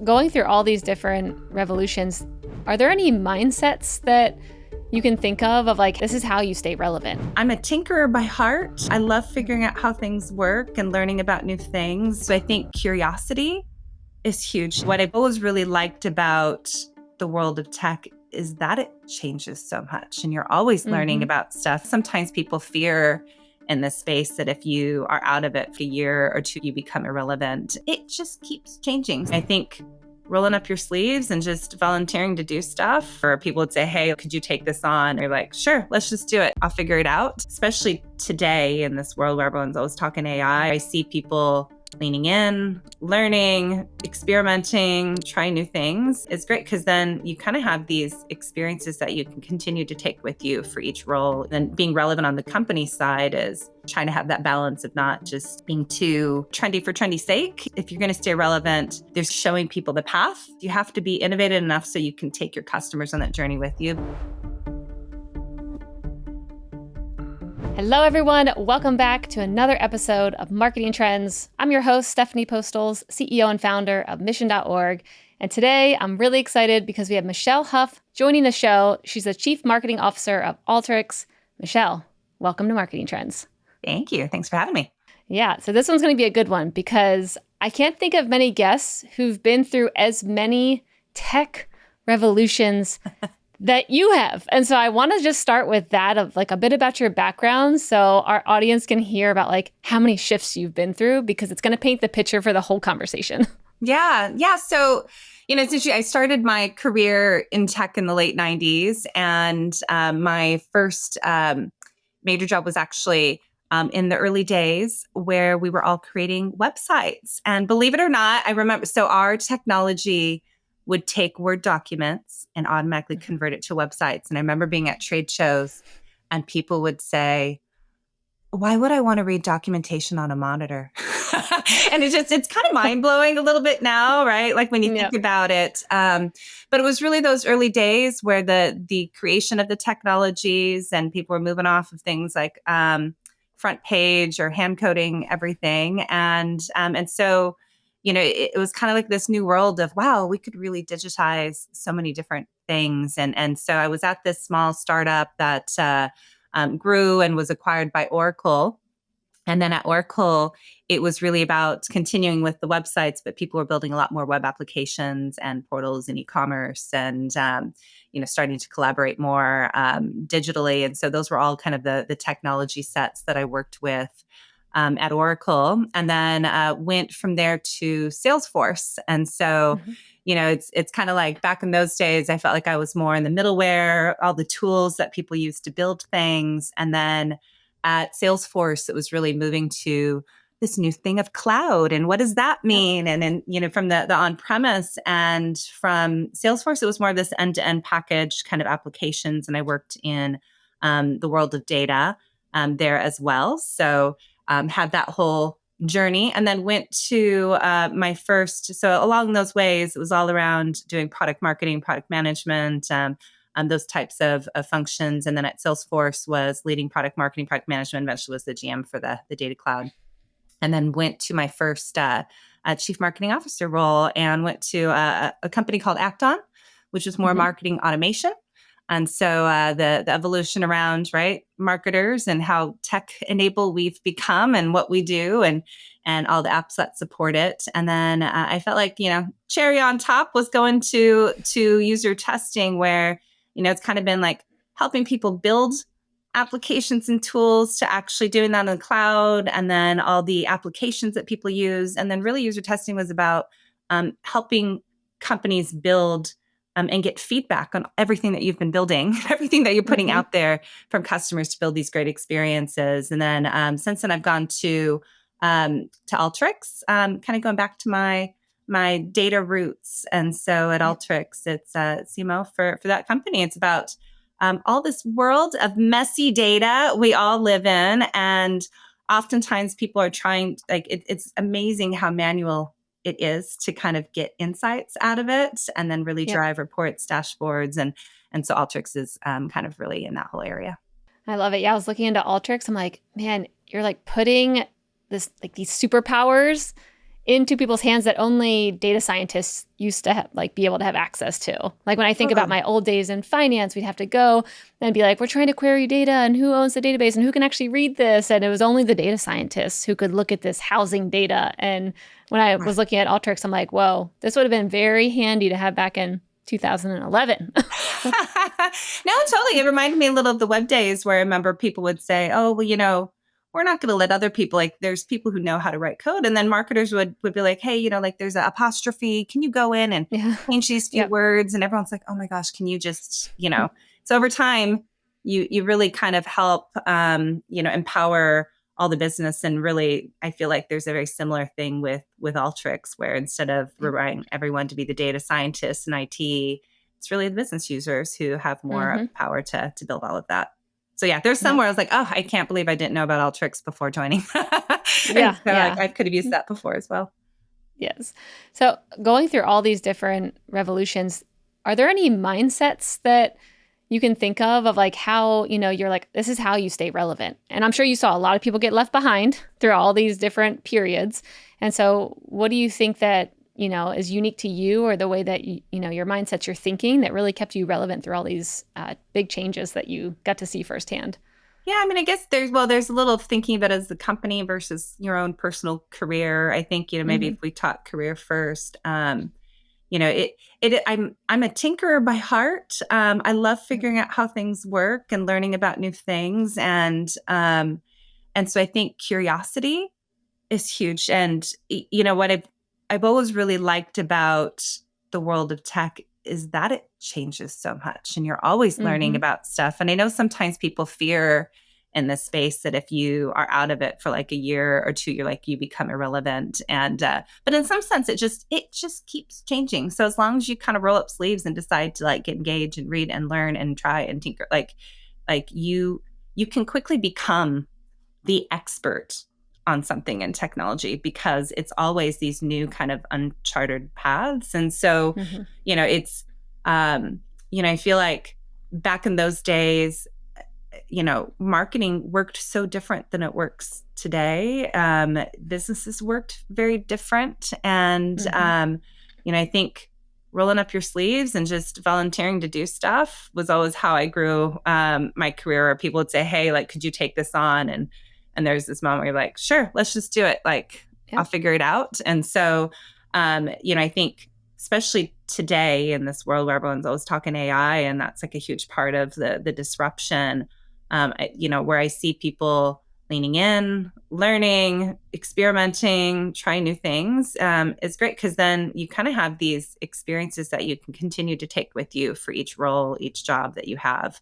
going through all these different revolutions, are there any mindsets that you can think of like, this is how you stay relevant? I'm a tinkerer by heart. I love figuring out how things work and learning about new things. So I think curiosity is huge. What I've always really liked about the world of tech is that it changes so much and you're always learning about stuff. Sometimes people fear in this space that if you are out of it for a year or two, you become irrelevant. It just keeps changing. I think rolling up your sleeves and just volunteering to do stuff, or people would say, hey, could you take this on? You're like, sure, let's just do it. I'll figure it out. Especially today in this world where everyone's always talking AI, I see people leaning in, learning, experimenting, trying new things. It's great because then you kind of have these experiences that you can continue to take with you for each role. And being relevant on the company side is trying to have that balance of not just being too trendy for trendy's sake. If you're going to stay relevant, there's showing people the path. You have to be innovative enough so you can take your customers on that journey with you. Hello, everyone. Welcome back to another episode of Marketing Trends. I'm your host, Stephanie Postles, CEO and founder of Mission.org. And today I'm really excited because we have Michelle Huff joining the show. She's the Chief Marketing Officer of Alteryx. Michelle, welcome to Marketing Trends. Thank you. Thanks for having me. Yeah, so this one's going to be a good one because I can't think of many guests who've been through as many tech revolutions that you have. And so I want to just start with that of like a bit about your background so our audience can hear about like how many shifts you've been through because it's going to paint the picture for the whole conversation. Yeah. So, it's interesting. I started my career in tech in the late 90s and my first major job was actually in the early days where we were all creating websites. And believe it or not, I remember, so our technology would take Word documents and automatically convert it to websites. And I remember being at trade shows and people would say, why would I want to read documentation on a monitor? And it's kind of mind blowing a little bit now, right? Like when you think about it. But it was really those early days where the creation of the technologies and people were moving off of things like front page or hand coding everything. And so, it was kind of like this new world of, wow, we could really digitize so many different things. And so I was at this small startup that grew and was acquired by Oracle. And then at Oracle, it was really about continuing with the websites, but people were building a lot more web applications and portals and e-commerce and, starting to collaborate more digitally. And so those were all kind of the technology sets that I worked with at Oracle, and then went from there to Salesforce. And so, it's kind of like back in those days, I felt like I was more in the middleware, all the tools that people use to build things. And then at Salesforce, it was really moving to this new thing of cloud. And what does that mean? And then, from the on-premise and from Salesforce, it was more of this end-to-end package kind of applications. And I worked in the world of data there as well. So had that whole journey and then went to my first. So along those ways, it was all around doing product marketing, product management, those types of functions. And then at Salesforce was leading product marketing, product management, eventually was the GM for the data cloud. And then went to my first chief marketing officer role and went to a company called Acton, which is more marketing automation. And so the evolution around, right, marketers and how tech-enabled we've become and what we do and all the apps that support it. And then I felt like, cherry on top was going to user testing where, it's kind of been like helping people build applications and tools to actually doing that in the cloud and then all the applications that people use. And then really user testing was about helping companies build and get feedback on everything that you've been building, everything that you're putting out there from customers to build these great experiences. And then since then, I've gone to Alteryx, kind of going back to my data roots. And so at Alteryx, it's CMO for that company. It's about all this world of messy data we all live in. And oftentimes people are trying, like, it's amazing how manual it is to kind of get insights out of it and then really drive reports, dashboards. And so Alteryx is kind of really in that whole area. I love it. Yeah, I was looking into Alteryx. I'm like, man, you're like putting this, like these superpowers into people's hands that only data scientists used to have, like be able to have access to. Like when I think about my old days in finance, we'd have to go and be like, we're trying to query data and who owns the database and who can actually read this. And it was only the data scientists who could look at this housing data. And when I was looking at Alteryx, I'm like, whoa, this would have been very handy to have back in 2011. No, totally. It reminded me a little of the web days where I remember people would say, oh, well, we're not going to let other people, like there's people who know how to write code. And then marketers would be like, hey, like there's an apostrophe. Can you go in and change these few words? And everyone's like, oh my gosh, can you just, so over time, you really kind of help, empower all the business. And really, I feel like there's a very similar thing with Alteryx, where instead of relying everyone to be the data scientists and IT, it's really the business users who have more power to build all of that. So yeah, there's somewhere I was like, oh, I can't believe I didn't know about Alteryx before joining. I could have used that before as well. Yes. So going through all these different revolutions, are there any mindsets that you can think of like how, you're like, this is how you stay relevant? And I'm sure you saw a lot of people get left behind through all these different periods. And so what do you think that, is unique to you, or the way that, your mindsets, your thinking that really kept you relevant through all these big changes that you got to see firsthand? Yeah, I mean, I guess there's a little thinking of it as the company versus your own personal career. I think, maybe if we talk career first, I'm a tinkerer by heart. I love figuring out how things work and learning about new things. And so I think curiosity is huge. And, what I've always really liked about the world of tech is that it changes so much and you're always learning about stuff. And I know sometimes people fear in this space that if you are out of it for like a year or two, you become irrelevant. And, but in some sense, it just keeps changing. So as long as you kind of roll up sleeves and decide to like engage and read and learn and try and tinker, like you can quickly become the expert on something in technology, because it's always these new kind of uncharted paths. And so, it's, I feel like back in those days, marketing worked so different than it works today. Businesses worked very different. And, I think rolling up your sleeves and just volunteering to do stuff was always how I grew my career. Or people would say, hey, like, could you take this on? And there's this moment where you're like, sure, let's just do it. Like, I'll figure it out. And so, I think especially today in this world where everyone's always talking AI, and that's like a huge part of the disruption, where I see people leaning in, learning, experimenting, trying new things, is great, because then you kind of have these experiences that you can continue to take with you for each role, each job that you have.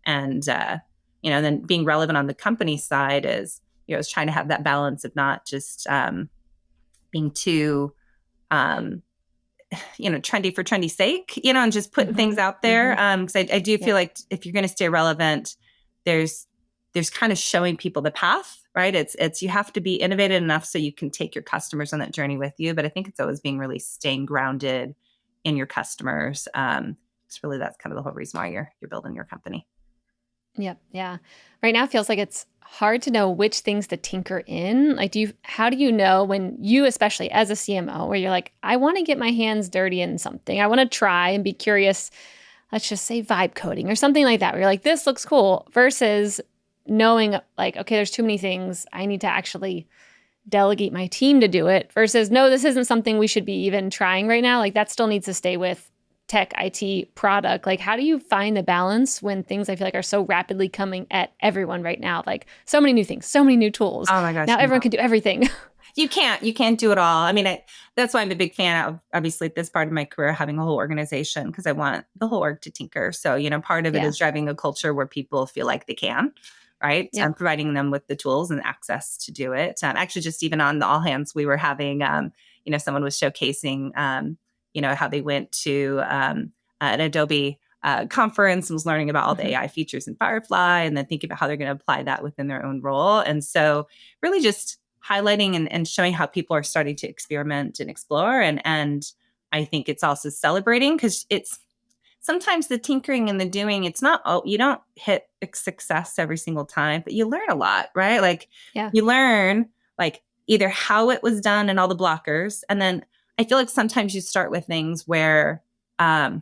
And, then being relevant on the company side is, is trying to have that balance of not just being too, trendy for trendy sake, and just putting things out there. Because I do feel like if you're going to stay relevant, there's kind of showing people the path, right? It's you have to be innovative enough so you can take your customers on that journey with you. But I think it's always being really staying grounded in your customers. It's really, that's kind of the whole reason why you're building your company. Yep. Yeah. Right now it feels like it's hard to know which things to tinker in. Like, how do you know when you, especially as a CMO, where you're like, I want to get my hands dirty in something. I want to try and be curious. Let's just say vibe coding or something like that, where you're like, this looks cool, versus knowing like, okay, there's too many things. I need to actually delegate my team to do it, versus no, this isn't something we should be even trying right now. Like, that still needs to stay with tech, IT, product. Like, how do you find the balance when things I feel like are so rapidly coming at everyone right now? Like, so many new things, so many new tools. Oh my gosh. Now everyone can do everything. You can't do it all. I mean, that's why I'm a big fan of, obviously, at this part of my career, having a whole organization, because I want the whole org to tinker. So, part of it is driving a culture where people feel like they can, right? Yep. And providing them with the tools and access to do it. Actually, just even on the all hands, we were having, someone was showcasing, how they went to an Adobe conference and was learning about all the AI features in Firefly, and then thinking about how they're going to apply that within their own role. And so really just highlighting and showing how people are starting to experiment and explore. And I think it's also celebrating, because it's sometimes the tinkering and the doing, it's not, you don't hit success every single time, but you learn a lot, right? Like you learn, like, either how it was done and all the blockers. And then I feel like sometimes you start with things where you're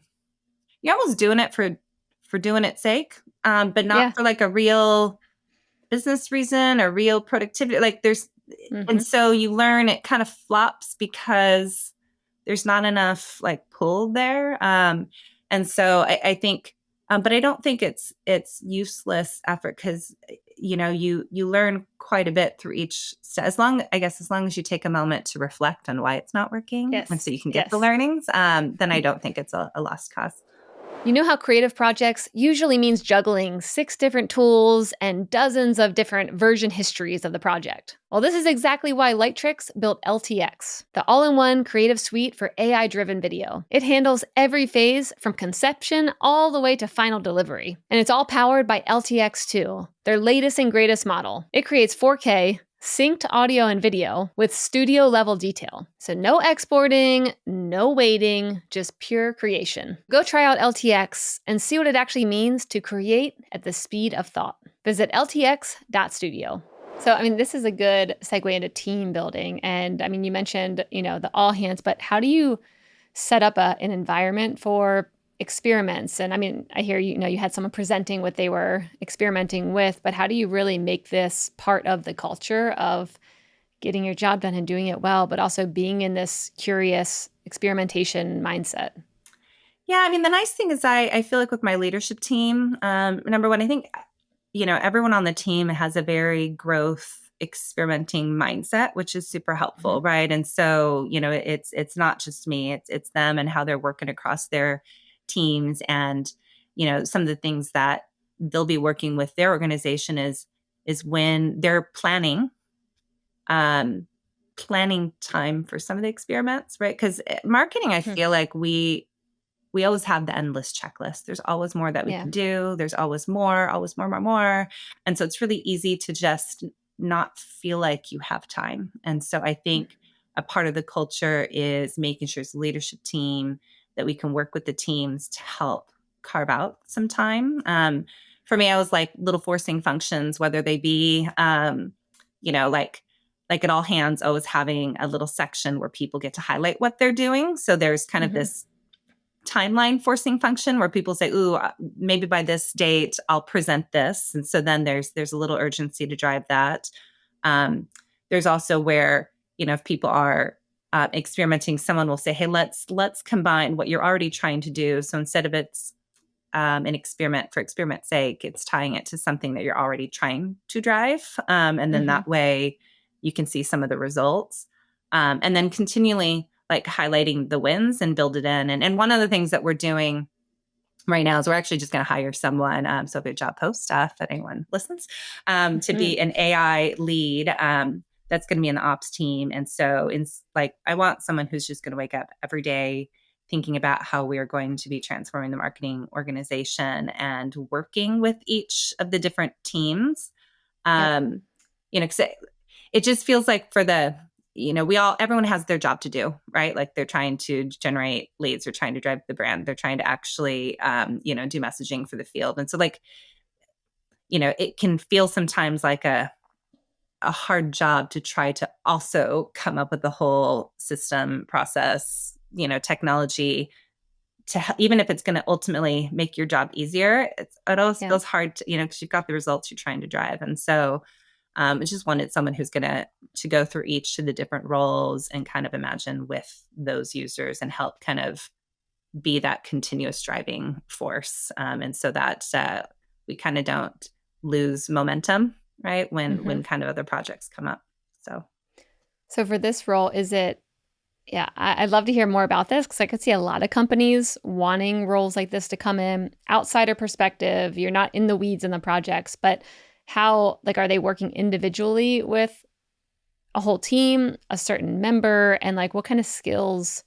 almost doing it for doing its sake, but not Yeah. for like a real business reason or real productivity. Like there's, and so you learn it kind of flops because there's not enough like pull there. And so I think, but I don't think it's useless effort because you learn quite a bit through each step. As long as you take a moment to reflect on why it's not working, and so Yes. you can get the Yes. learnings, then I don't think it's a lost cause. You know how creative projects usually means juggling 6 different tools and dozens of different version histories of the project. Well, this is exactly why Lightricks built LTX, the all-in-one creative suite for AI-driven video. It handles every phase from conception all the way to final delivery. And it's all powered by LTX2, their latest and greatest model. It creates 4K, synced audio and video with studio level detail. So no exporting, no waiting, just pure creation. Go try out LTX and see what it actually means to create at the speed of thought. Visit ltx.studio. So, I mean, this is a good segue into team building. And I mean, you mentioned, the all hands, but how do you set up an environment for experiments? And I mean, I hear you had someone presenting what they were experimenting with, but how do you really make this part of the culture of getting your job done and doing it well, but also being in this curious experimentation mindset? Yeah, I mean, the nice thing is I feel like with my leadership team, number one, I think, everyone on the team has a very growth experimenting mindset, which is super helpful, right? And so, it's not just me, it's them and how they're working across their teams. And, some of the things that they'll be working with their organization is when they're um, planning time for some of the experiments, right? Because marketing, I feel like we always have the endless checklist. There's always more that we Yeah. can do. There's always more, always more, more, more. And so it's really easy to just not feel like you have time. And so I think a part of the culture is making sure as a leadership team that we can work with the teams to help carve out some time. For me, I was like little forcing functions, whether they be, like at all hands, always having a little section where people get to highlight what they're doing. So there's kind of this timeline forcing function where people say, ooh, maybe by this date I'll present this. And so then there's a little urgency to drive that. There's also where, if people are experimenting, someone will say, hey, let's combine what you're already trying to do. So instead of it's an experiment for experiment's sake, it's tying it to something that you're already trying to drive. And then that way you can see some of the results. And then continually like highlighting the wins and build it in. And one of the things that we're doing right now is we're actually just going to hire someone. So if a job post stuff that anyone listens, to be an AI lead that's going to be in the ops team. And so I want someone who's just going to wake up every day thinking about how we are going to be transforming the marketing organization and working with each of the different teams. Cause it just feels like for the, everyone has their job to do, right? Like they're trying to generate leads, they're trying to drive the brand, they're trying to actually, do messaging for the field. And so it can feel sometimes like a hard job to try to also come up with the whole system process, technology even if it's going to ultimately make your job easier, it always feels hard to, because you've got the results you're trying to drive. And so I just wanted someone who's going to go through each of the different roles and kind of imagine with those users and help kind of be that continuous driving force. And so that we kind of don't lose momentum, right? When kind of other projects come up. So for this role, is it, I'd love to hear more about this because I could see a lot of companies wanting roles like this to come in. Outsider perspective, you're not in the weeds in the projects, but how, are they working individually with a whole team, a certain member, and what kind of skills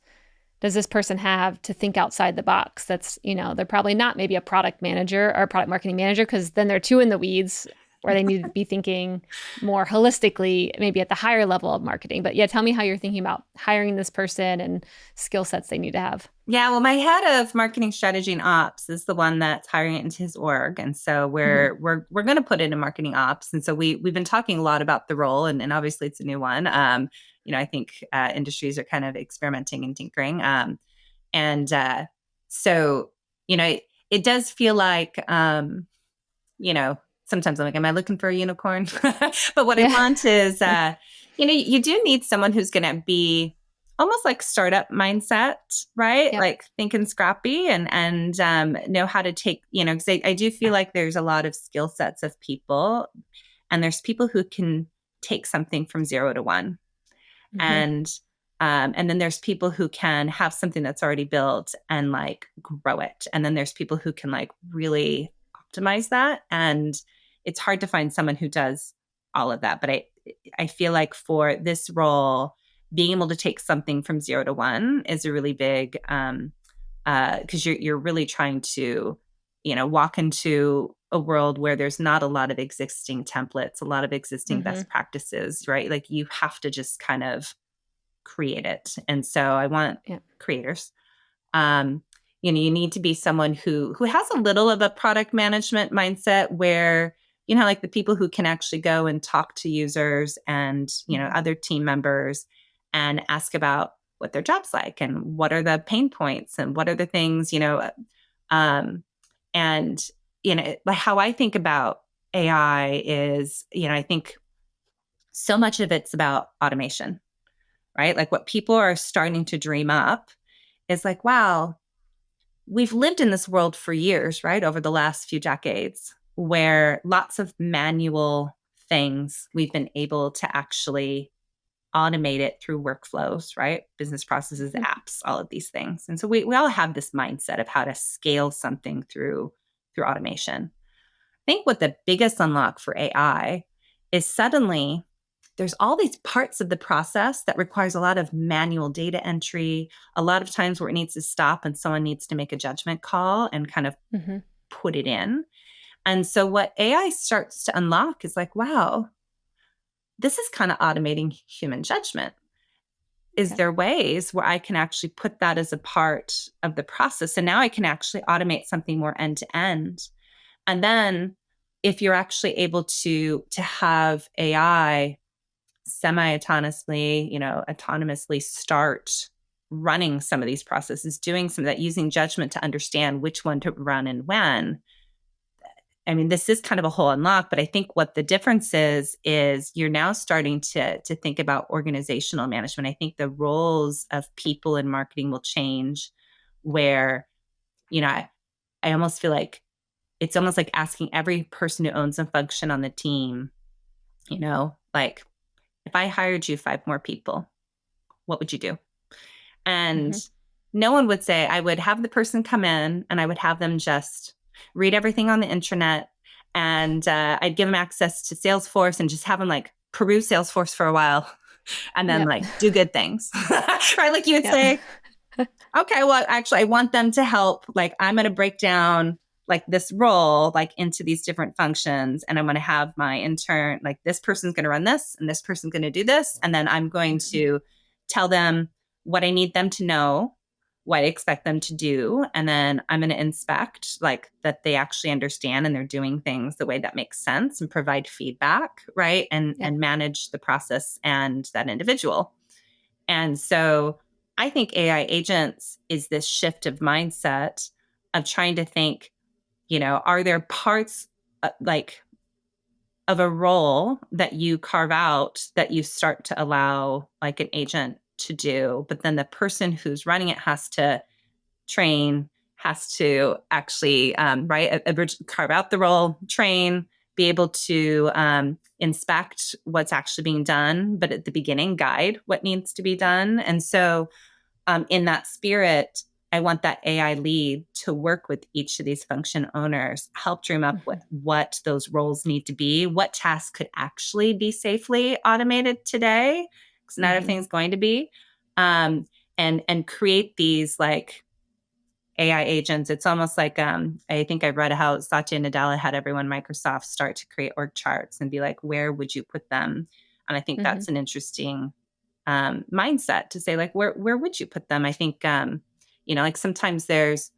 does this person have to think outside the box? That's, they're probably not maybe a product manager or a product marketing manager because then they're too in the weeds, or they need to be thinking more holistically, maybe at the higher level of marketing. But yeah, tell me how you're thinking about hiring this person and skill sets they need to have. Yeah, well, my head of marketing strategy and ops is the one that's hiring it into his org, and so we're going to put it in marketing ops. And so we've been talking a lot about the role, and obviously it's a new one. I think industries are kind of experimenting and tinkering, and so it does feel like sometimes I'm like, am I looking for a unicorn? But what I want is you do need someone who's going to be almost like startup mindset, right? Yep. Like thinking scrappy and know how to take, because I do feel like there's a lot of skill sets of people, and there's people who can take something from 0 to 1. And then there's people who can have something that's already built and like grow it. And then there's people who can like really optimize that. And it's hard to find someone who does all of that. But I feel like for this role, being able to take something from 0 to 1 is a really big, because you're really trying to, walk into a world where there's not a lot of existing templates, a lot of existing best practices, right? Like you have to just kind of create it. And so I want creators. You need to be someone who has a little of a product management mindset where, like the people who can actually go and talk to users and, other team members and ask about what their job's like and what are the pain points and what are the things, like how I think about AI is, I think so much of it's about automation, right? Like what people are starting to dream up is like, wow, we've lived in this world for years, right? Over the last few decades, where lots of manual things we've been able to actually automate it through workflows, right? Business processes, apps, all of these things. And so we all have this mindset of how to scale something through automation. I think what the biggest unlock for AI is suddenly there's all these parts of the process that requires a lot of manual data entry, a lot of times where it needs to stop and someone needs to make a judgment call and kind of put it in. And so what AI starts to unlock is like, wow, this is kind of automating human judgment. Is there ways where I can actually put that as a part of the process? And now I can actually automate something more end to end. And then if you're actually able to have AI semi-autonomously, autonomously start running some of these processes, doing some of that, using judgment to understand which one to run and when. I mean, this is kind of a whole unlock, but I think what the difference is you're now starting to think about organizational management. I think the roles of people in marketing will change where, I almost feel like it's almost like asking every person who owns a function on the team, like, if I hired you 5 more people, what would you do? And no one would say, I would have the person come in and I would have them just read everything on the internet. And I'd give them access to Salesforce and just have them like peruse Salesforce for a while and then like do good things, right? Like you would say, okay, well, actually, I want them to help. Like I'm going to break down like this role like into these different functions, and I'm going to have my intern, like this person's going to run this and this person's going to do this, and then I'm going to tell them what I need them to know, what I expect them to do, and then I'm going to inspect like that they actually understand and they're doing things the way that makes sense and provide feedback, right? And manage the process and that individual. And so I think AI agents is this shift of mindset of trying to think, are there parts like of a role that you carve out that you start to allow like an agent to do, but then the person who's running it has to train, has to actually, carve out the role, train, be able to inspect what's actually being done, but at the beginning, guide what needs to be done. And so in that spirit, I want that AI lead to work with each of these function owners, help dream up what those roles need to be, what tasks could actually be safely automated today, because not everything's going to be, and create these like AI agents. It's almost like I think I read how Satya Nadella had everyone Microsoft start to create org charts and be like, where would you put them? And I think Mm-hmm. that's an interesting mindset to say, like, where would you put them? I think like sometimes there's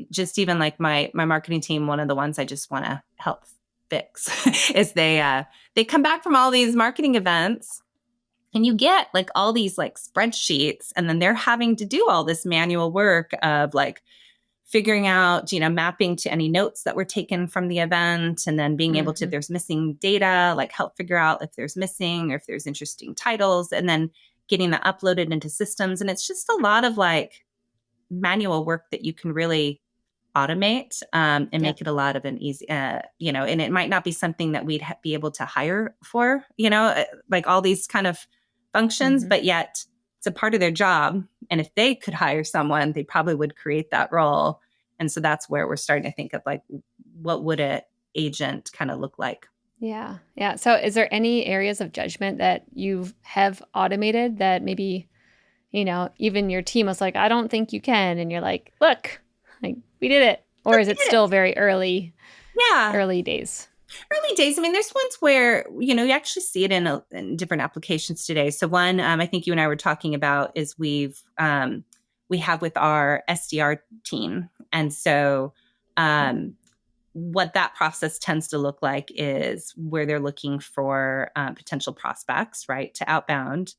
just even like my marketing team. One of the ones I just want to help fix is they come back from all these marketing events. And you get like all these like spreadsheets, and then they're having to do all this manual work of like figuring out, mapping to any notes that were taken from the event, and then being able to, if there's missing data, like help figure out if there's missing or if there's interesting titles, and then getting that uploaded into systems. And it's just a lot of like manual work that you can really automate and make it a lot of an easy, and it might not be something that we'd be able to hire for, like all these kind of functions, but yet it's a part of their job. And if they could hire someone, they probably would create that role. And so that's where we're starting to think of like, what would an agent kind of look like? Yeah. Yeah. So is there any areas of judgment that you have automated that maybe, even your team was like, I don't think you can. And you're like, look, like we did it. Or is it still very early days? Early days. I mean, there's ones where, you actually see it in different applications today. So one, I think you and I were talking about is we have with our SDR team. And so what that process tends to look like is where they're looking for potential prospects, right, to outbound.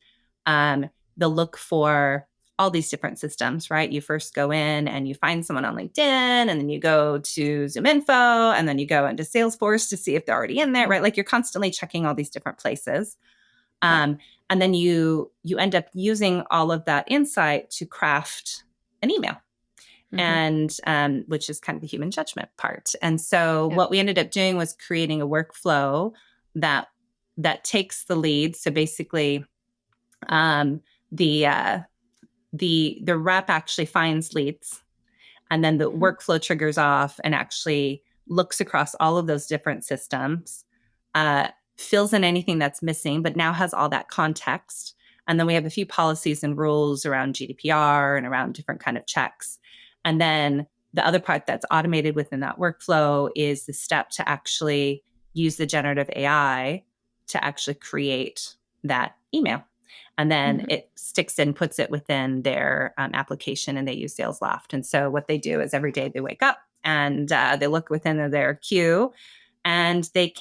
They'll look for all these different systems, right? You first go in and you find someone on LinkedIn, and then you go to ZoomInfo, and then you go into Salesforce to see if they're already in there, right? Like you're constantly checking all these different places. And then you end up using all of that insight to craft an email. And which is kind of the human judgment part. And so what we ended up doing was creating a workflow that takes the lead. So basically, the rep actually finds leads, and then the workflow triggers off and actually looks across all of those different systems, fills in anything that's missing, but now has all that context. And then we have a few policies and rules around GDPR and around different kind of checks. And then the other part that's automated within that workflow is the step to actually use the generative AI to actually create that email. And then it sticks and puts it within their application, and they use SalesLoft. And so what they do is every day they wake up and they look within their queue, and they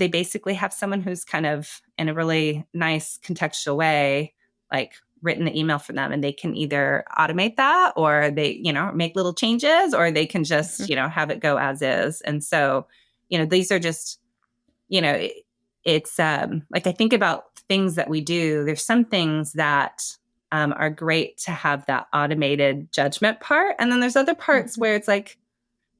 basically have someone who's kind of in a really nice contextual way, like written the email for them, and they can either automate that, or they, make little changes, or they can just, have it go as is. And so, these are just, it's like I think about things that we do. There's some things that are great to have that automated judgment part. And then there's other parts where it's like,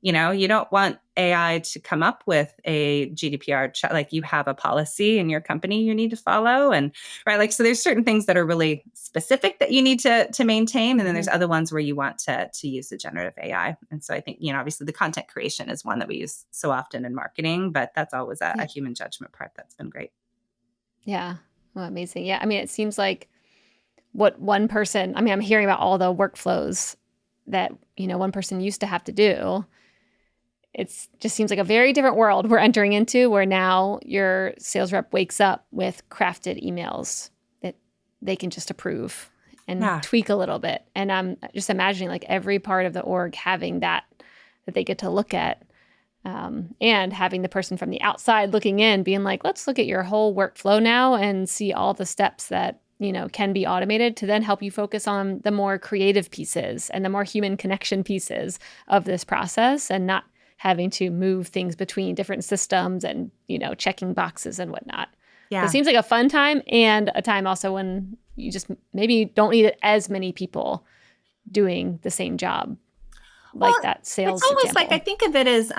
you don't want AI to come up with a GDPR check. Like you have a policy in your company you need to follow. And right, like, so there's certain things that are really specific that you need to maintain. And then there's other ones where you want to use the generative AI. And so I think, obviously the content creation is one that we use so often in marketing, but that's always a human judgment part that's been great. Yeah. Well, amazing. Yeah. I mean, it seems like what one person, I'm hearing about all the workflows that, one person used to have to do. It just seems like a very different world we're entering into, where now your sales rep wakes up with crafted emails that they can just approve and tweak a little bit. And I'm just imagining like every part of the org having that they get to look at, and having the person from the outside looking in being like, let's look at your whole workflow now and see all the steps that can be automated to then help you focus on the more creative pieces and the more human connection pieces of this process, and not having to move things between different systems and, checking boxes and whatnot. Yeah. So it seems like a fun time, and a time also when you just maybe don't need as many people doing the same job. Like that sales It's almost example. like I think of it as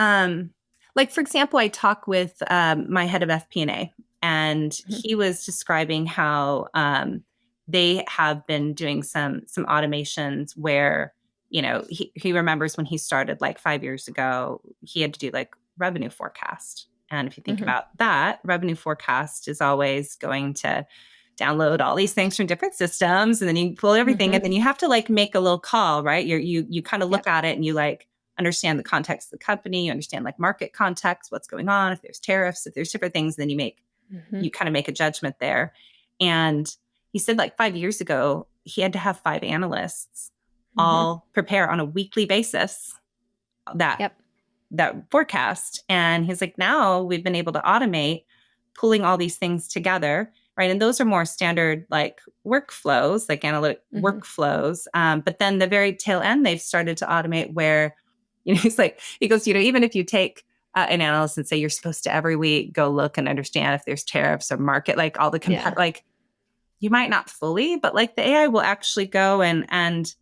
like, for example, I talk with my head of FP&A, and he was describing how they have been doing some automations where, he remembers when he started like 5 years ago, he had to do like revenue forecast. And if you think about that, revenue forecast is always going to download all these things from different systems, and then you pull everything, and then you have to like make a little call, right? You kind of look at it and you like understand the context of the company, you understand like market context, what's going on, if there's tariffs, if there's different things, then you kind of make a judgment there. And he said like 5 years ago, he had to have 5 analysts all prepare on a weekly basis that forecast. And he's like, now we've been able to automate pulling all these things together, right? And those are more standard like workflows, like analytic workflows. But then the very tail end, they've started to automate where, he goes, even if you take an analyst and say you're supposed to every week go look and understand if there's tariffs or market, like all the like you might not fully, but like the AI will actually go and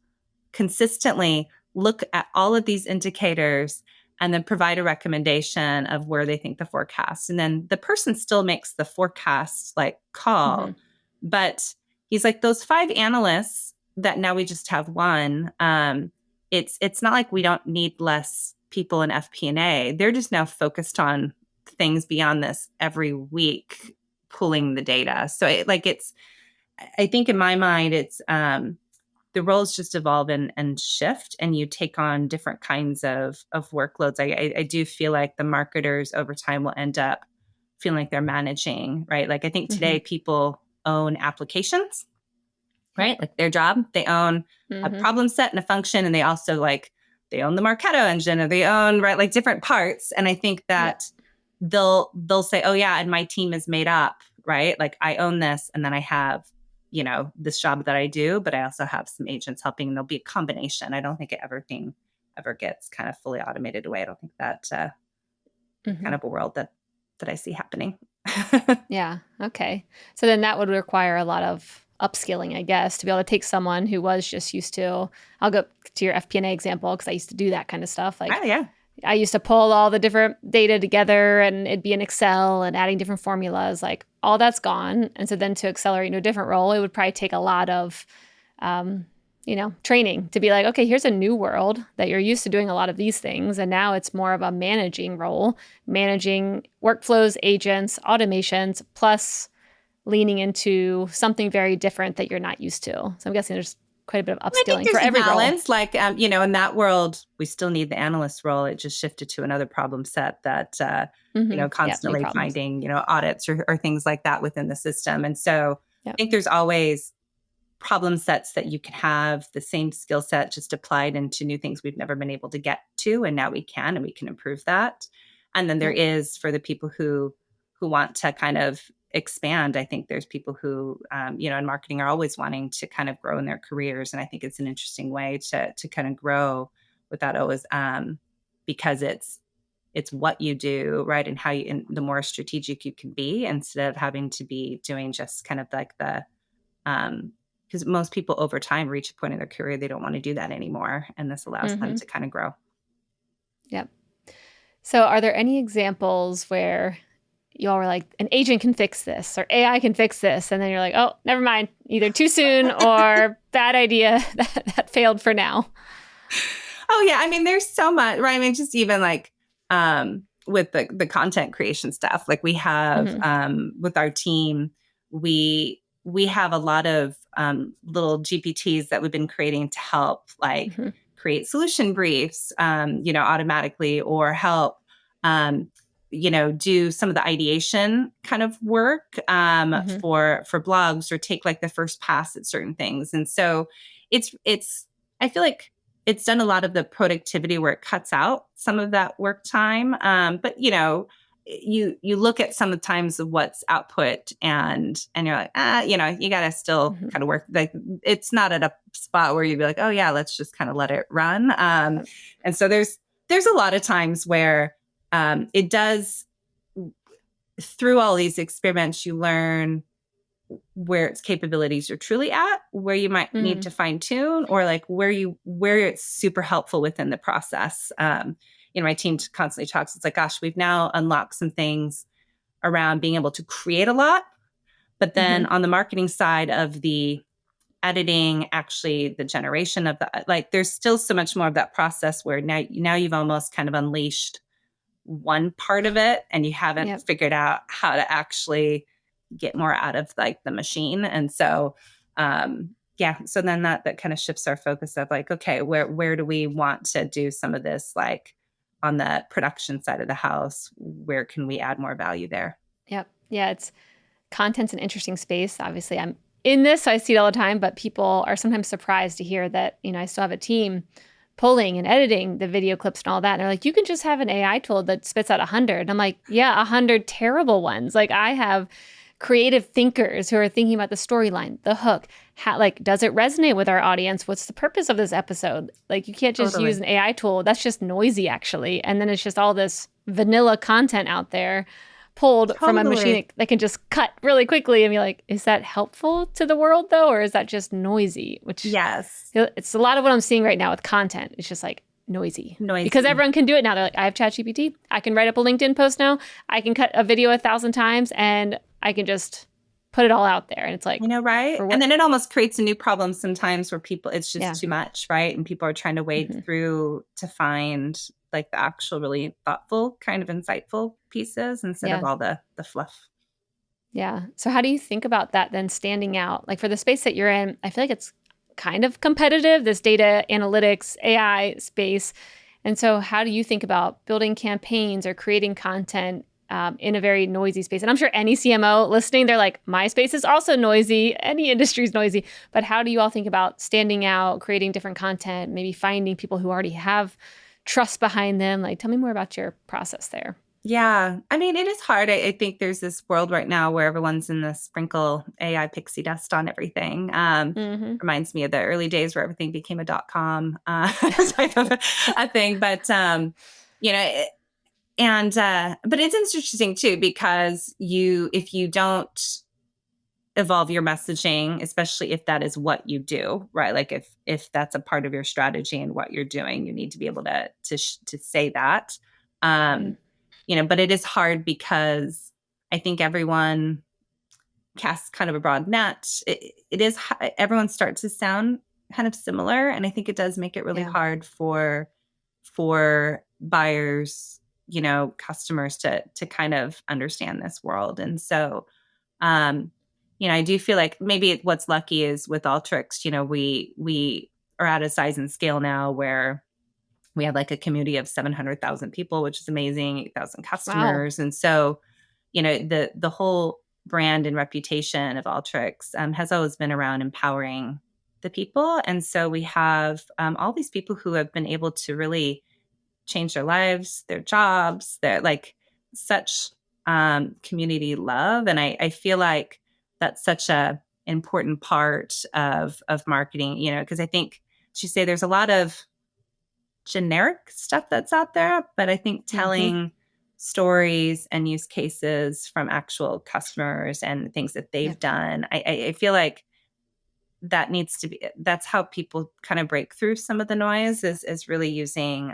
consistently look at all of these indicators and then provide a recommendation of where they think the forecast. And then the person still makes the forecast like call. But he's like, those 5 analysts that now we just have one, it's not like we don't need less people in FP&A. They're just now focused on things beyond this every week, pulling the data. So I think in my mind, it's the roles just evolve and shift, and you take on different kinds of workloads. I do feel like the marketers over time will end up feeling like they're managing, right? Like I think today people own applications, right? Like their job, they own a problem set and a function, and they also like they own the Marketo engine, or they own, right, like different parts. And I think that they'll say, oh yeah, and my team is made up, right? Like I own this, and then I have this job that I do, but I also have some agents helping, and there'll be a combination. I don't think everything ever gets kind of fully automated away. I don't think that kind of a world that I see happening. Yeah. Okay. So then that would require a lot of upskilling, I guess, to be able to take someone who was just used to, I'll go to your FP&A example, because I used to do that kind of stuff. Like, I used to pull all the different data together, and it'd be in Excel and adding different formulas, like all that's gone. And so then to accelerate into a different role, it would probably take a lot of, training to be like, okay, here's a new world that you're used to doing a lot of these things. And now it's more of a managing role, managing workflows, agents, automations, plus leaning into something very different that you're not used to. So I'm guessing there's quite a bit of upskilling for every balance. Role. Like, in that world, we still need the analyst role. It just shifted to another problem set that, constantly finding, audits or things like that within the system. And so I think there's always problem sets that you can have the same skill set just applied into new things we've never been able to get to. And now we can, and we can improve that. And then there is for the people who want to kind of expand. I think there's people who, in marketing are always wanting to kind of grow in their careers. And I think it's an interesting way to kind of grow without always, because it's what you do, right? And and the more strategic you can be, instead of having to be doing just kind of like because most people over time reach a point in their career, they don't want to do that anymore. And this allows them to kind of grow. Yep. So are there any examples where you all were like, an agent can fix this, or AI can fix this, and then you're like, oh, never mind, either too soon or bad idea, that failed for now? Oh yeah, I mean, there's so much, right? I mean, just even like with the content creation stuff, like we have with our team, we have a lot of little GPTs that we've been creating to help like create solution briefs, automatically, or help do some of the ideation kind of work for blogs, or take like the first pass at certain things. And so it's I feel like it's done a lot of the productivity where it cuts out some of that work time. But you look at some of the times of what's output, and you're like, you got to still kind of work. Like it's not at a spot where you'd be like, oh yeah, let's just kind of let it run. And so there's a lot of times where it does, through all these experiments, you learn where its capabilities are truly at, where you might need to fine tune, or like where it's super helpful within the process. My team constantly talks. It's like, gosh, we've now unlocked some things around being able to create a lot, but then on the marketing side of the editing, actually the generation of there's still so much more of that process where now you've almost kind of unleashed one part of it, and you haven't figured out how to actually get more out of like the machine. And so, yeah, so then that kind of shifts our focus of like, okay, where do we want to do some of this, like on the production side of the house? Where can we add more value there? Yep. Yeah, it's content's an interesting space. Obviously, I'm in this, so I see it all the time, but people are sometimes surprised to hear that, I still have a team pulling and editing the video clips and all that. And they're like, you can just have an AI tool that spits out 100. And I'm like, yeah, 100 terrible ones. Like I have creative thinkers who are thinking about the storyline, the hook, how, like, does it resonate with our audience? What's the purpose of this episode? Like, you can't just Totally. use an AI tool. That's just noisy, actually. And then it's just all this vanilla content out there pulled from a machine Totally. that can just cut really quickly and be like, is that helpful to the world though? Or is that just noisy? Which Yes. it's a lot of what I'm seeing right now with content. It's just like noisy because Noisy. everyone can do it now. They're like, I have ChatGPT. I can write up a LinkedIn post now. I can cut a video 1,000 times and I can just put it all out there. And it's like, Right? for what? And then it almost creates a new problem sometimes where people, it's just Yeah. too much, right? And people are trying to wade through to find like the actual really thoughtful, kind of insightful pieces instead of Yeah. all the fluff. Yeah. So how do you think about that then standing out? Like for the space that you're in, I feel like it's kind of competitive, this data analytics, AI space. And so how do you think about building campaigns or creating content in a very noisy space? And I'm sure any CMO listening, they're like, my space is also noisy. Any industry is noisy. But how do you all think about standing out, creating different content, maybe finding people who already have trust behind them? Like, tell me more about your process there. Yeah. I mean, it is hard. I think there's this world right now where everyone's in the sprinkle AI pixie dust on everything. Mm-hmm. Reminds me of the early days where everything became a .com type of a thing. But, you know, it, and but it's interesting too, because if you don't evolve your messaging, especially if that is what you do, right? Like if that's a part of your strategy and what you're doing, you need to be able to say that. Mm-hmm. But it is hard because I think everyone casts kind of a broad net. It is everyone starts to sound kind of similar, and I think it does make it really Yeah. hard for buyers, customers to kind of understand this world. And so, I do feel like maybe what's lucky is with Alteryx, we are at a size and scale now where we have like a community of 700,000 people, which is amazing, 8,000 Wow. customers. And so, the whole brand and reputation of Alteryx has always been around empowering the people. And so we have all these people who have been able to really change their lives, their jobs, their like such community love. And I feel like that's such a important part of marketing, because I think, as you say, there's a lot of generic stuff that's out there, but I think Mm-hmm. telling stories and use cases from actual customers and things that they've Yep. done, I feel like that needs to be, that's how people kind of break through some of the noise, is really using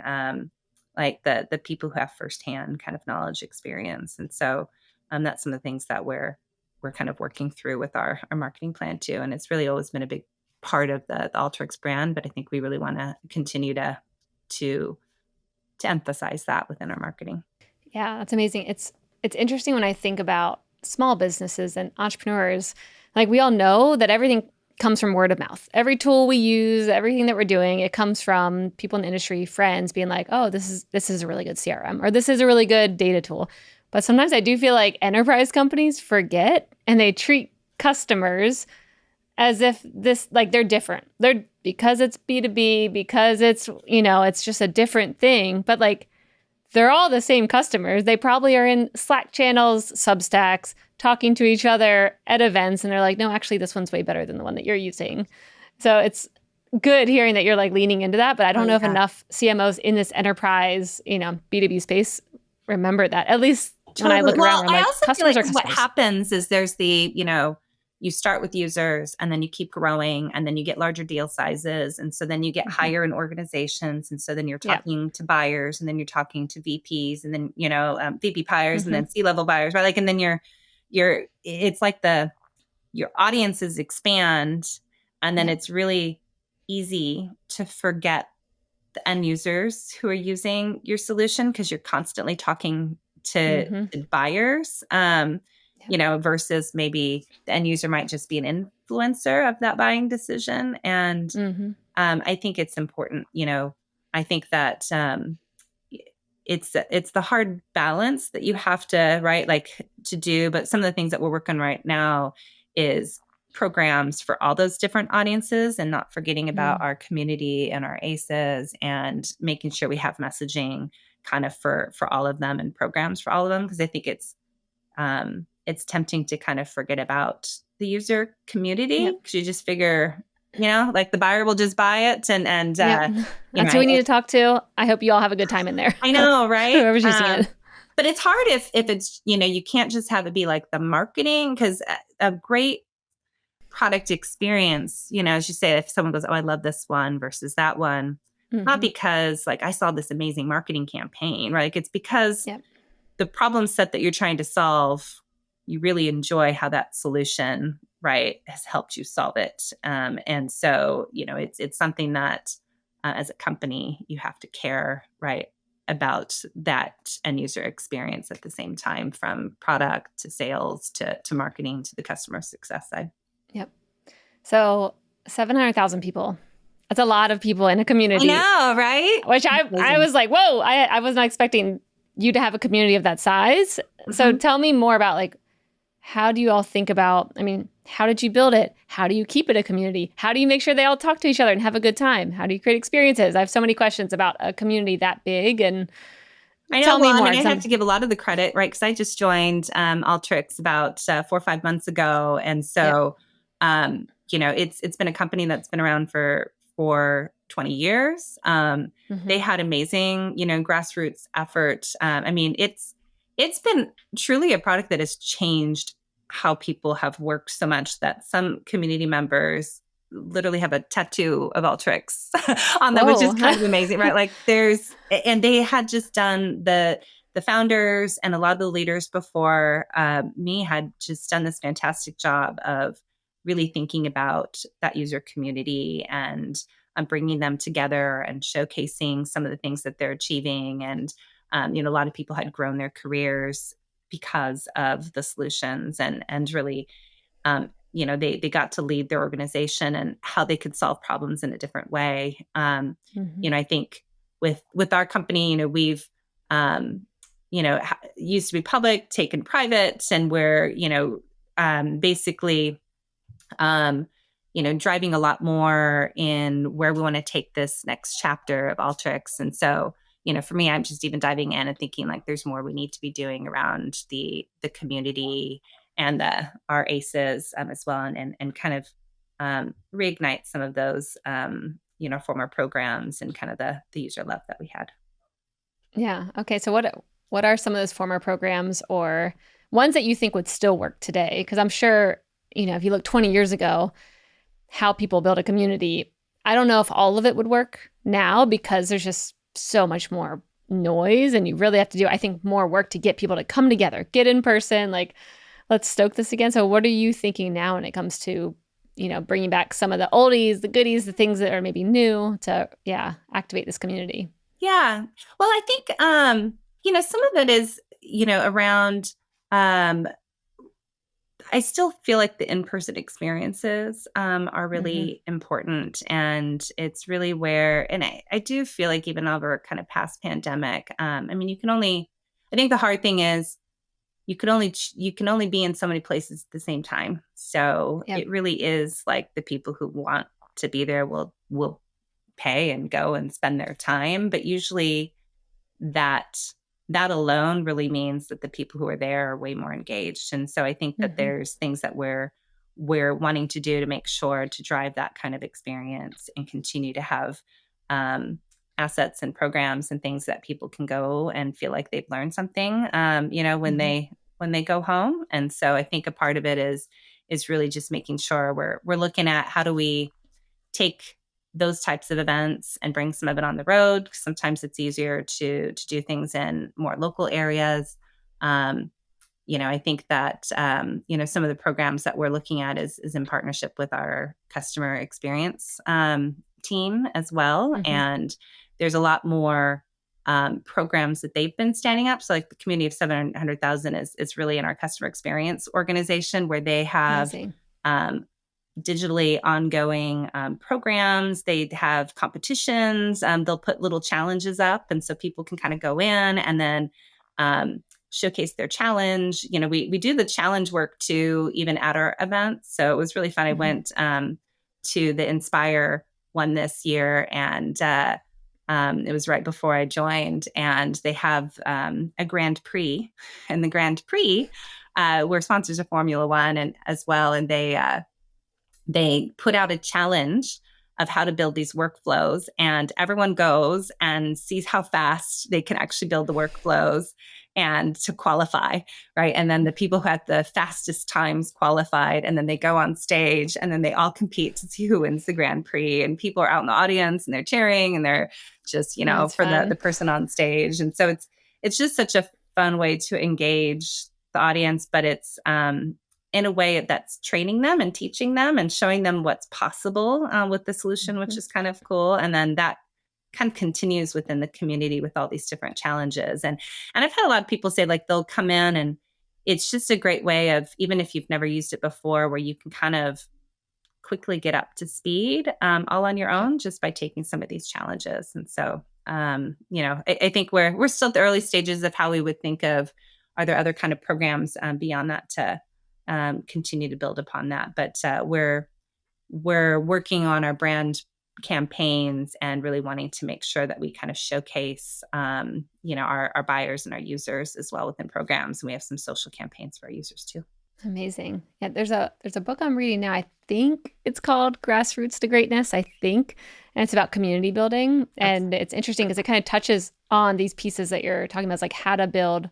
like the people who have firsthand kind of knowledge, experience. And so that's some of the things that we're kind of working through with our marketing plan too. And it's really always been a big part of the Alteryx brand, but I think we really want to continue to emphasize that within our marketing. Yeah, that's amazing. It's interesting when I think about small businesses and entrepreneurs. Like we all know that everything comes from word of mouth. Every tool we use, everything that we're doing, it comes from people in the industry, friends being like, "Oh, this is a really good CRM or this is a really good data tool." But sometimes I do feel like enterprise companies forget and they treat customers as if this like they're different. They're because it's B2B, because it's just a different thing. But like they're all the same customers. They probably are in Slack channels, Substacks, talking to each other at events. And they're like, no, actually, this one's way better than the one that you're using. So it's good hearing that you're like leaning into that. But I don't Oh know if yeah, enough CMOs in this enterprise, B2B space remember that. At least when I totally. look around, Well, where I'm I like, also feel customers like are 'cause what customers. happens is there's you start with users and then you keep growing and then you get larger deal sizes. And so then you get Hmm. higher in organizations. And so then you're Yeah. talking to buyers and then you're talking to VPs and then, VP buyers and Hmm. then C-level buyers, right? Like, and then it's like your audiences expand, and then Yeah. it's really easy to forget the end users who are using your solution because you're constantly talking to Hmm. buyers. versus maybe the end user might just be an influencer of that buying decision. And I think it's important, I think that it's the hard balance that you have to, right, like to do. But some of the things that we're working right now is programs for all those different audiences and not forgetting about our community and our ACEs and making sure we have messaging kind of for all of them and programs for all of them. Because I think it's tempting to kind of forget about the user community because you just figure, like the buyer will just buy it and that's who we need to talk to. I hope you all have a good time in there. I know, right? Whoever's using it. But it's hard if it's, you can't just have it be like the marketing, because a great product experience, as you say, if someone goes, oh, I love this one versus that one, not because like I saw this amazing marketing campaign, right? Like it's because the problem set that you're trying to solve, you really enjoy how that solution, right, has helped you solve it. And so, it's something that as a company, you have to care, right, about that end user experience at the same time, from product to sales to marketing to the customer success side. Yep. So 700,000 people. That's a lot of people in a community. I know, right? Which I was like, whoa, I was not expecting you to have a community of that size. So tell me more about like, how do you all think about, how did you build it? How do you keep it a community? How do you make sure they all talk to each other and have a good time? How do you create experiences? I have so many questions about a community that big. And I know, tell me more. I have to give a lot of the credit, right? Because I just joined Alteryx about 4 or 5 months ago. And so, it's been a company that's been around for 20 years. They had amazing, grassroots effort. It's been truly a product that has changed how people have worked so much that some community members literally have a tattoo of Alteryx on them, which is kind of amazing, right? Like and they had just done the founders and a lot of the leaders before me had just done this fantastic job of really thinking about that user community and bringing them together and showcasing some of the things that they're achieving. And, a lot of people had grown their careers because of the solutions and really, they got to lead their organization and how they could solve problems in a different way. I think with our company, we've, used to be public, taken private, and we're, basically, driving a lot more in where we want to take this next chapter of Alteryx. And so, for me, I'm just even diving in and thinking like there's more we need to be doing around the community and our ACEs as well, and kind of reignite some of those, former programs and kind of the user love that we had. Yeah. Okay. So what are some of those former programs or ones that you think would still work today? Because I'm sure, if you look 20 years ago, how people build a community, I don't know if all of it would work now because there's just so much more noise and you really have to do, I think, more work to get people to come together, get in person, like, let's stoke this again. So what are you thinking now when it comes to, bringing back some of the oldies, the goodies, the things that are maybe new to, activate this community? Yeah. Well, I think, some of it is, around, I still feel like the in-person experiences are really important. And it's really where, and I do feel like even over kind of past pandemic, I think the hard thing is you can only be in so many places at the same time. So it really is like the people who want to be there will pay and go and spend their time. But usually that alone really means that the people who are there are way more engaged. And so I think that there's things that we're wanting to do to make sure to drive that kind of experience and continue to have assets and programs and things that people can go and feel like they've learned something, when they go home. And so I think a part of it is really just making sure we're looking at how do we take those types of events and bring some of it on the road. Sometimes it's easier to do things in more local areas. I think that, some of the programs that we're looking at is in partnership with our customer experience team as well. And there's a lot more programs that they've been standing up. So like the community of 700,000 is really in our customer experience organization, where they have digitally ongoing programs. They have competitions. They'll put little challenges up, and so people can kind of go in and then showcase their challenge. We do the challenge work too, even at our events. So it was really fun. I went to the Inspire one this year, and it was right before I joined, and they have a Grand Prix, and the Grand Prix, we're sponsors of Formula One and as well, and they put out a challenge of how to build these workflows, and everyone goes and sees how fast they can actually build the workflows and to qualify, right? And then the people who had the fastest times qualified, and then they go on stage, and then they all compete to see who wins the Grand Prix, and people are out in the audience and they're cheering and they're just, for the person on stage. And so it's just such a fun way to engage the audience, but it's in a way that's training them and teaching them and showing them what's possible with the solution, which is kind of cool. And then that kind of continues within the community with all these different challenges. And I've had a lot of people say, like, they'll come in and it's just a great way of, even if you've never used it before, where you can kind of quickly get up to speed all on your own just by taking some of these challenges. And so, I think we're still at the early stages of how we would think of, are there other kind of programs beyond that to continue to build upon that. But we're working on our brand campaigns and really wanting to make sure that we kind of showcase, our buyers and our users as well within programs. And we have some social campaigns for our users too. Amazing. Yeah, there's a book I'm reading now. I think it's called Grassroots to Greatness, and it's about community building. And it's interesting because it kind of touches on these pieces that you're talking about. It's like how to build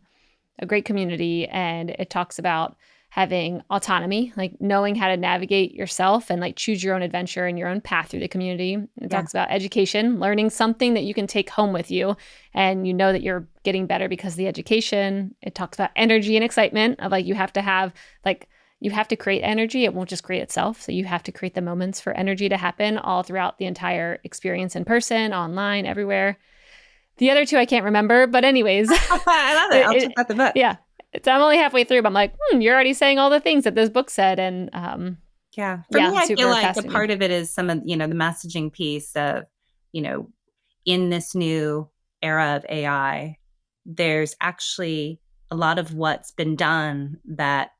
a great community. And it talks about having autonomy, like knowing how to navigate yourself and like choose your own adventure and your own path through the community. It talks about education, learning something that you can take home with you, and you know that you're getting better because of the education. It talks about energy and excitement of like, you have to create energy. It won't just create itself. So you have to create the moments for energy to happen all throughout the entire experience, in person, online, everywhere. The other two I can't remember, but anyways. I love it. I'll check out the book. Yeah. I'm only halfway through, but I'm like, you're already saying all the things that this book said. And for me, I feel like a part of it is some of, the messaging piece of, in this new era of AI, there's actually a lot of what's been done that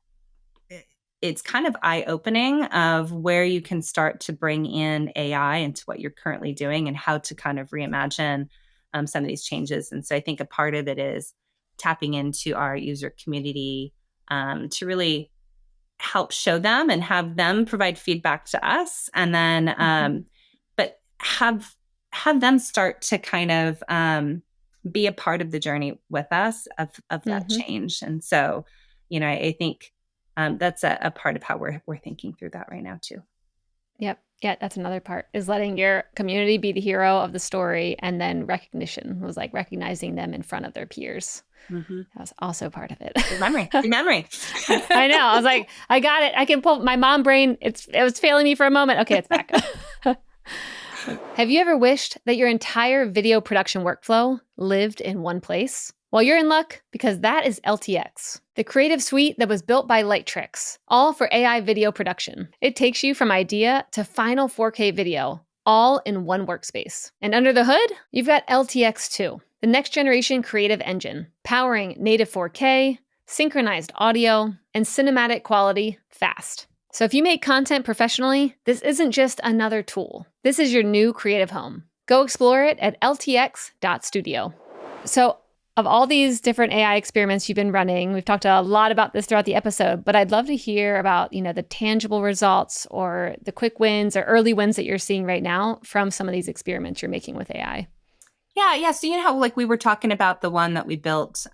it's kind of eye-opening of where you can start to bring in AI into what you're currently doing and how to kind of reimagine some of these changes. And so I think a part of it is tapping into our user community to really help show them and have them provide feedback to us, and then but have them start to kind of be a part of the journey with us of that change. And so, I think that's a part of how we're thinking through that right now too. Yep. Yeah, that's another part, is letting your community be the hero of the story, and then recognition was like recognizing them in front of their peers. That was also part of it. Good memory. Good memory. I know. I was like, I got it. I can pull my mom brain. It was failing me for a moment. Okay, it's back. Have you ever wished that your entire video production workflow lived in one place? Well, you're in luck, because that is Alteryx, the creative suite that was built by Lightricks, all for AI video production. It takes you from idea to final 4K video, all in one workspace. And under the hood, you've got LTX 2, the next generation creative engine, powering native 4K, synchronized audio, and cinematic quality fast. So if you make content professionally, this isn't just another tool. This is your new creative home. Go explore it at ltx.studio. So of all these different AI experiments you've been running, we've talked a lot about this throughout the episode, but I'd love to hear about, the tangible results or the quick wins or early wins that you're seeing right now from some of these experiments you're making with AI. Yeah. So how like we were talking about the one that we built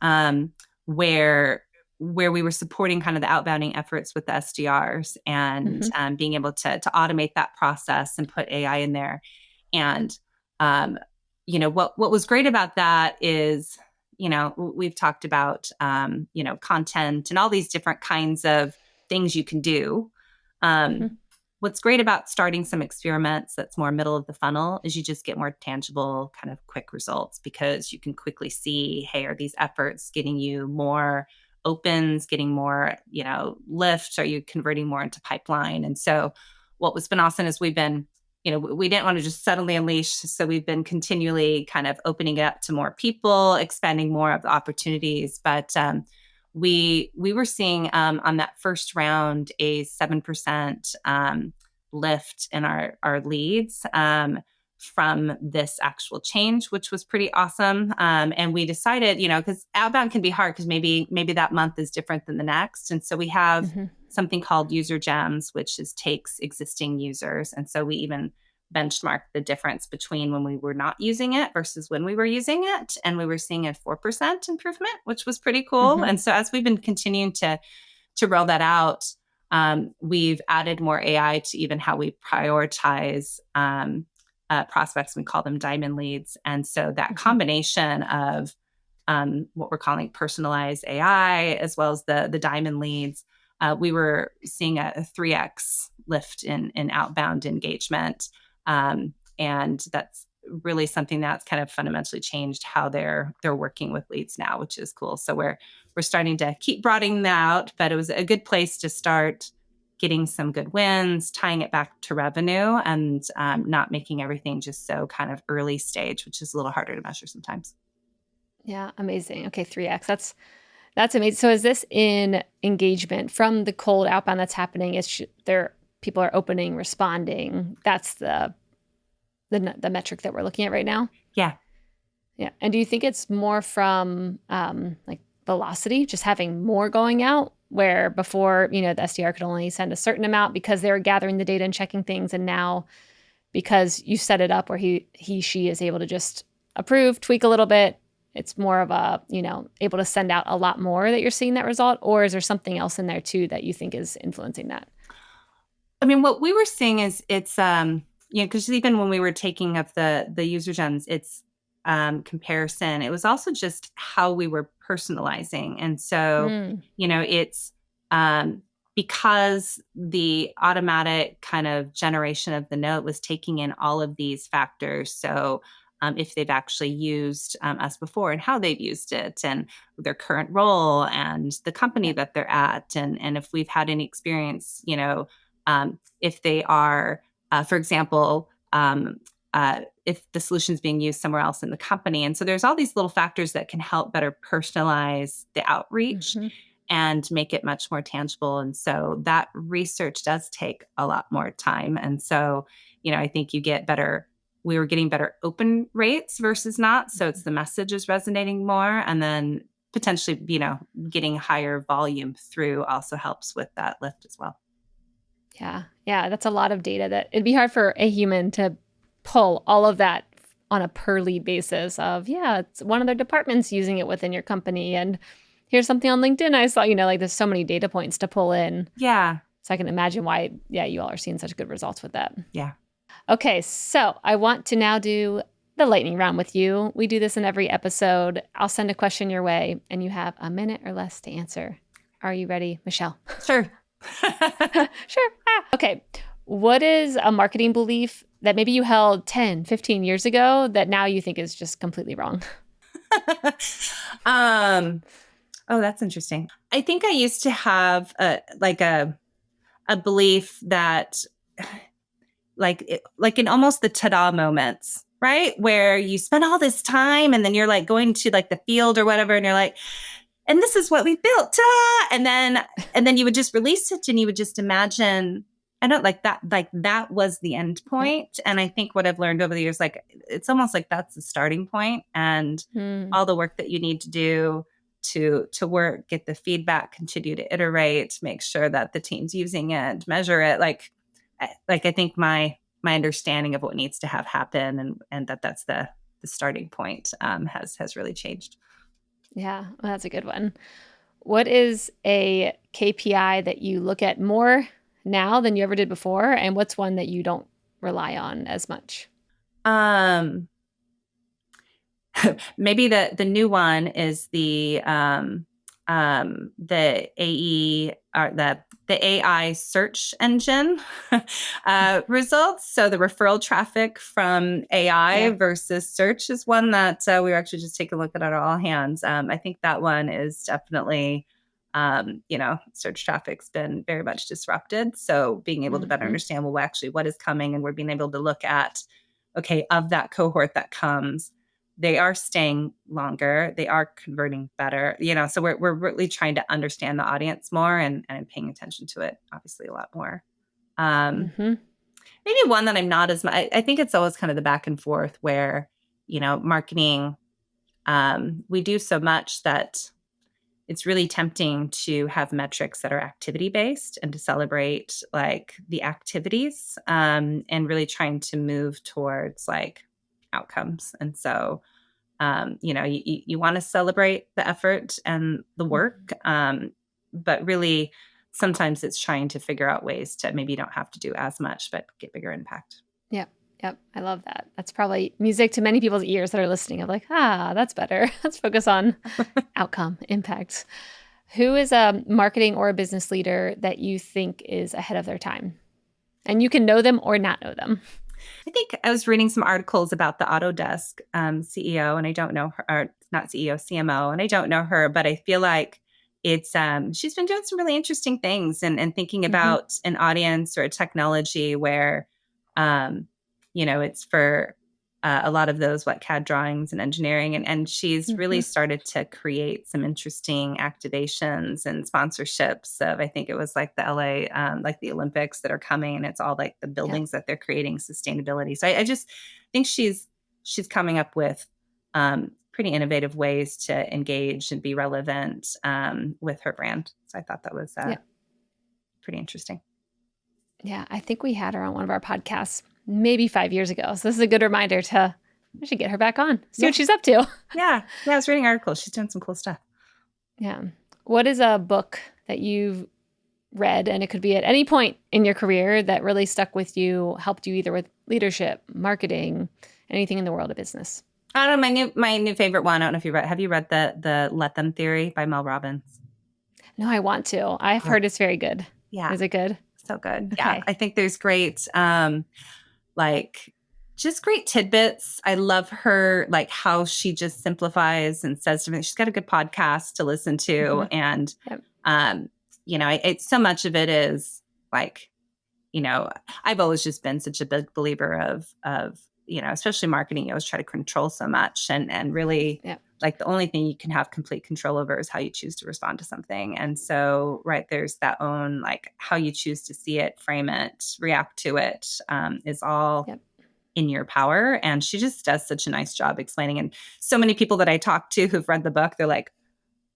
where we were supporting kind of the outbounding efforts with the SDRs and being able to automate that process and put AI in there. And what was great about that is, we've talked about, content and all these different kinds of things you can do. what's great about starting some experiments that's more middle of the funnel is you just get more tangible kind of quick results because you can quickly see, hey, are these efforts getting you more opens, getting more, lifts? Are you converting more into pipeline? And so what's been awesome is we didn't want to just suddenly unleash. So we've been continually kind of opening it up to more people, expanding more of the opportunities. But we were seeing on that first round a 7% lift in our leads from this actual change, which was pretty awesome. And we decided, because outbound can be hard because maybe that month is different than the next. And so we have something called user gems, which takes existing users. And so we even benchmark the difference between when we were not using it versus when we were using it. And we were seeing a 4% improvement, which was pretty cool. And so as we've been continuing to roll that out, we've added more AI to even how we prioritize prospects. We call them diamond leads. And so that combination of what we're calling personalized AI, as well as the diamond leads, we were seeing a 3x lift in outbound engagement. And that's really something that's kind of fundamentally changed how they're working with leads now, which is cool. So we're starting to keep broadening that out, but it was a good place to start getting some good wins, tying it back to revenue, and not making everything just so kind of early stage, which is a little harder to measure sometimes. Yeah, amazing. Okay, 3x. That's amazing. So is this in engagement from the cold outbound that's happening? Is there people are opening, responding? That's the metric that we're looking at right now? Yeah. Yeah. And do you think it's more from like velocity, just having more going out, where before, the SDR could only send a certain amount because they were gathering the data and checking things, and now because you set it up where she is able to just approve, tweak a little bit, it's more of a, able to send out a lot more that you're seeing that result? Or is there something else in there too that you think is influencing that? I mean, what we were seeing is it's, because even when we were taking up the user gems, it's comparison. It was also just how we were personalizing. And so, it's because the automatic kind of generation of the note was taking in all of these factors. So if they've actually used us before and how they've used it and their current role and the company that they're at, and if we've had any experience, if they are, for example, if the solution is being used somewhere else in the company. And so there's all these little factors that can help better personalize the outreach and make it much more tangible. And so that research does take a lot more time. And so, I think we were getting better open rates versus not. So it's the message is resonating more. And then potentially, getting higher volume through also helps with that lift as well. Yeah. Yeah. That's a lot of data that it'd be hard for a human to pull all of that on a per lead basis of, it's one of their departments using it within your company. And here's something on LinkedIn I saw, there's so many data points to pull in. Yeah. So I can imagine why, you all are seeing such good results with that. Yeah. Okay. So I want to now do the lightning round with you. We do this in every episode. I'll send a question your way and you have a minute or less to answer. Are you ready, Michelle? Sure. Sure. Okay. What is a marketing belief that maybe you held 10, 15 years ago that now you think is just completely wrong? Oh, that's interesting. I think I used to have a belief that like in almost the ta-da moments, right? Where you spend all this time and then you're like going to like the field or whatever and you're like, and this is what we built. And then you would just release it and you would just imagine, I don't like that was the end point. And I think what I've learned over the years, it's almost like that's the starting point, and all the work that you need to do to work, get the feedback, continue to iterate, make sure that the team's using it, measure it. I think my understanding of what needs to have happen and that's the starting point has really changed. Yeah, well, that's a good one. What is a KPI that you look at more now than you ever did before? And what's one that you don't rely on as much? Maybe the new one is the AE the AI search engine results. So the referral traffic from AI versus search is one that we were actually just taking a look at all hands. I think that one is definitely, search traffic's been very much disrupted. So being able to better understand, well, actually what is coming, and we're being able to look at, okay, of that cohort that comes, they are staying longer, they are converting better, so we're really trying to understand the audience more and paying attention to it, obviously, a lot more. Maybe one that I'm not as much, I think it's always kind of the back and forth where, marketing, we do so much that it's really tempting to have metrics that are activity based and to celebrate like the activities, and really trying to move towards like outcomes. And so, you want to celebrate the effort and the work, but really sometimes it's trying to figure out ways to maybe you don't have to do as much, but get bigger impact. Yep. I love that. That's probably music to many people's ears that are listening. I'm like, that's better. Let's focus on outcome, impact. Who is a marketing or a business leader that you think is ahead of their time? And you can know them or not know them. I think I was reading some articles about the Autodesk CEO, and I don't know her, or not CEO, CMO, and I don't know her, but I feel like it's she's been doing some really interesting things and thinking about an audience or a technology where, it's for a lot of those CAD drawings and engineering, and she's really started to create some interesting activations and sponsorships of, I think it was like the LA, like the Olympics that are coming, and it's all like the buildings that they're creating sustainability. So I just think she's coming up with pretty innovative ways to engage and be relevant with her brand. So I thought that was pretty interesting. Yeah, I think we had her on one of our podcasts maybe 5 years ago. So this is a good reminder I should get her back on, see what she's up to. Yeah, I was reading articles. She's doing some cool stuff. Yeah. What is a book that you've read, and it could be at any point in your career, that really stuck with you, helped you either with leadership, marketing, anything in the world of business? I don't know, my new favorite one. I don't know if have you read the Let Them Theory by Mel Robbins? No, I want to. I've heard it's very good. Yeah. Is it good? So good. Okay. Yeah. I think there's great, just great tidbits. I love her, like how she just simplifies and says something. She's got a good podcast to listen to. And, it's so much of it is like, I've always just been such a big believer of, especially marketing, you always try to control so much and really like the only thing you can have complete control over is how you choose to respond to something. And so, there's that own, like how you choose to see it, frame it, react to it, is all in your power. And she just does such a nice job explaining. And so many people that I talk to who've read the book, they're like,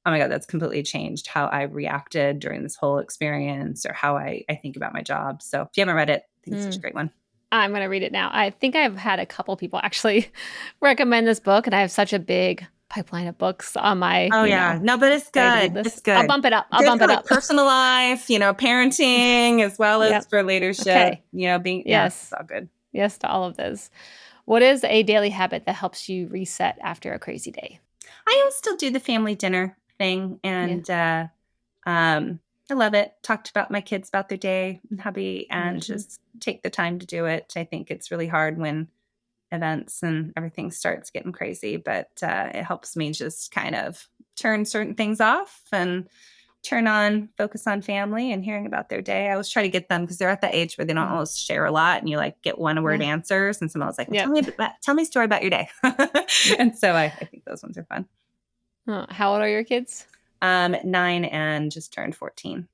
oh my God, that's completely changed how I reacted during this whole experience or how I think about my job. So if you haven't read it, I think it's such a great one. I'm going to read it now. I think I've had a couple people actually recommend this book, and I have such a big pipeline of books on my. Oh yeah, no, but it's good. It's good. I'll bump it up. I'll bump it up. Personal life, parenting as well as for leadership. Okay. Being it's all good. Yes to all of those. What is a daily habit that helps you reset after a crazy day? I always still do the family dinner thing, and I love it. Talked about my kids about their day and hubby, and just take the time to do it. I think it's really hard when events and everything starts getting crazy, but it helps me just kind of turn certain things off and focus on family and hearing about their day. I always try to get them, because they're at the age where they don't always share a lot, and you like get one-word answers, and someone was like, tell me a story about your day. And so I think those ones are fun. Oh, how old are your kids? 9 and just turned 14.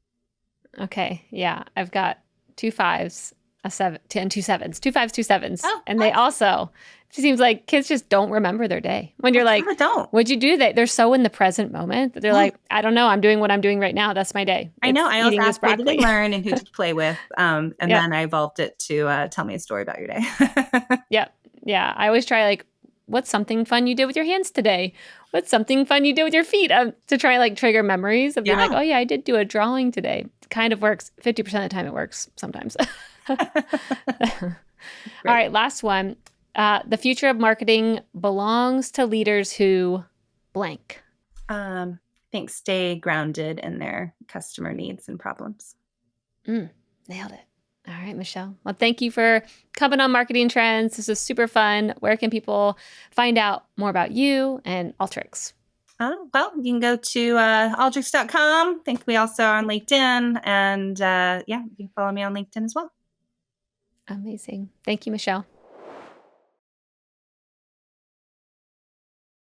Okay. Yeah. I've got 2 5s, a 7, and 2 7s, 2 5s, 2 7s. Oh, and they also, it seems like kids just don't remember their day. When you're like, what'd you do? They're so in the present moment that they're like, I don't know. I'm doing what I'm doing right now. That's my day. I know. I also asked what did they learn and who to play with. And then I evolved it to tell me a story about your day. Yeah. I always try what's something fun you did with your hands today? What's something fun you did with your feet? To try trigger memories of being like, oh yeah, I did do a drawing today. It kind of works. 50% of the time it works sometimes. All right, last one. The future of marketing belongs to leaders who blank. think stay grounded in their customer needs and problems. Nailed it. All right, Michelle. Well, thank you for coming on Marketing Trends. This is super fun. Where can people find out more about you and Alteryx? Well, you can go to Alteryx.com. I think we also are on LinkedIn. And you can follow me on LinkedIn as well. Amazing. Thank you, Michelle.